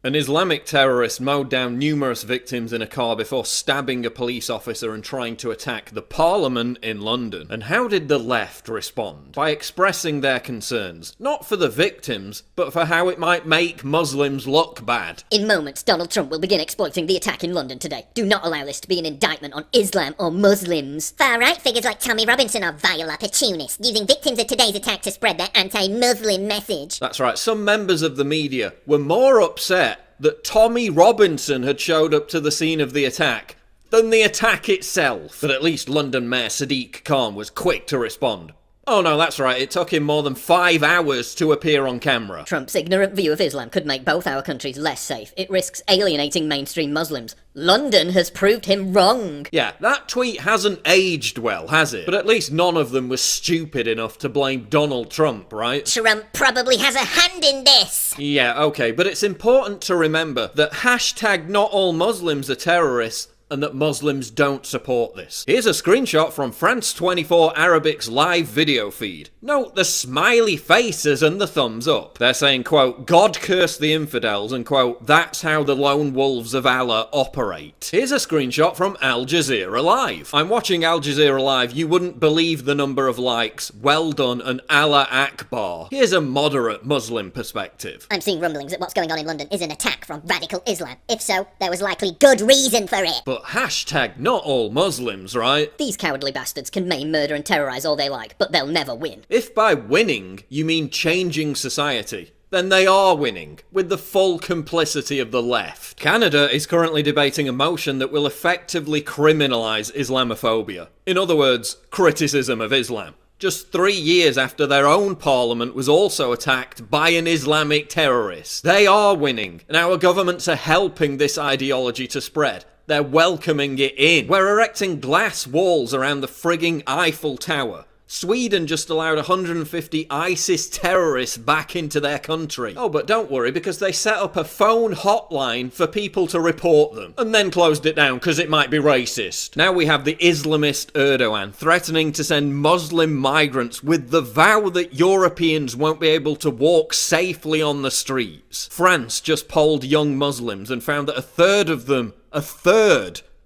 An Islamic terrorist mowed down numerous victims in a car before stabbing a police officer and trying to attack the Parliament in London. And how did the left respond? By expressing their concerns, not for the victims, but for how it might make Muslims look bad. In moments, Donald Trump will begin exploiting the attack in London today. Do not allow this to be an indictment on Islam or Muslims. Far-right figures like Tommy Robinson are vile opportunists, using victims of today's attack to spread their anti-Muslim message. That's right, some members of the media were more upset that Tommy Robinson had showed up to the scene of the attack than the attack itself. But at least London Mayor Sadiq Khan was quick to respond. Oh no, that's right, it took him more than 5 hours to appear on camera. Trump's ignorant view of Islam could make both our countries less safe. It risks alienating mainstream Muslims. London has proved him wrong. Yeah, that tweet hasn't aged well, has it? But at least none of them was stupid enough to blame Donald Trump, right? Trump probably has a hand in this. Yeah, okay, but it's important to remember that hashtag not all Muslims are terrorists and that Muslims don't support this. Here's a screenshot from France 24 Arabic's live video feed. Note the smiley faces and the thumbs up. They're saying, quote, God curse the infidels, and quote, that's how the lone wolves of Allah operate. Here's a screenshot from Al Jazeera Live. I'm watching Al Jazeera Live, you wouldn't believe the number of likes. Well done and Allah Akbar. Here's a moderate Muslim perspective. I'm seeing rumblings that what's going on in London is an attack from radical Islam. If so, there was likely good reason for it. But hashtag not all Muslims, right? These cowardly bastards can maim, murder and terrorise all they like, but they'll never win. If by winning you mean changing society, then they are winning, with the full complicity of the left. Canada is currently debating a motion that will effectively criminalise Islamophobia. In other words, criticism of Islam. Just 3 years after their own parliament was also attacked by an Islamic terrorist. They are winning, and our governments are helping this ideology to spread. They're welcoming it in. We're erecting glass walls around the frigging Eiffel Tower. Sweden just allowed 150 ISIS terrorists back into their country. Oh, but don't worry, because they set up a phone hotline for people to report them, and then closed it down because it might be racist. Now we have the Islamist Erdogan threatening to send Muslim migrants with the vow that Europeans won't be able to walk safely on the streets. France just polled young Muslims and found that a third of them,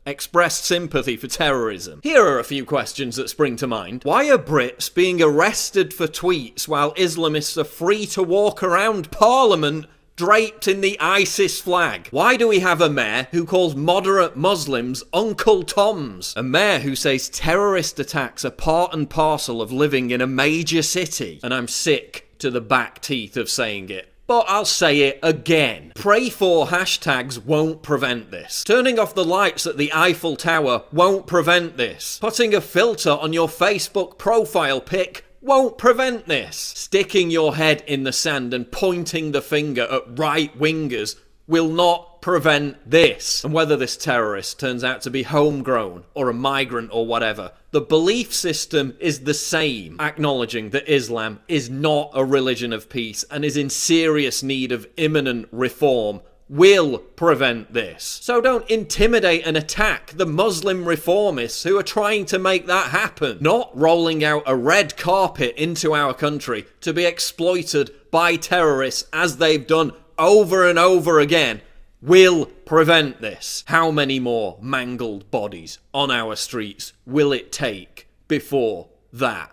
expressed sympathy for terrorism. Here are a few questions that spring to mind. Why are Brits being arrested for tweets while Islamists are free to walk around Parliament draped in the ISIS flag? Why do we have a mayor who calls moderate Muslims Uncle Toms? A mayor who says terrorist attacks are part and parcel of living in a major city. And I'm sick to the back teeth of saying it. But I'll say it again. Pray for hashtags won't prevent this. Turning off the lights at the Eiffel Tower won't prevent this. Putting a filter on your Facebook profile pic won't prevent this. Sticking your head in the sand and pointing the finger at right-wingers will not prevent this. And whether this terrorist turns out to be homegrown or a migrant or whatever, the belief system is the same, acknowledging that Islam is not a religion of peace and is in serious need of imminent reform, will prevent this. So don't intimidate and attack the Muslim reformists who are trying to make that happen. Not rolling out a red carpet into our country to be exploited by terrorists as they've done over and over again will prevent this. How many more mangled bodies on our streets will it take before that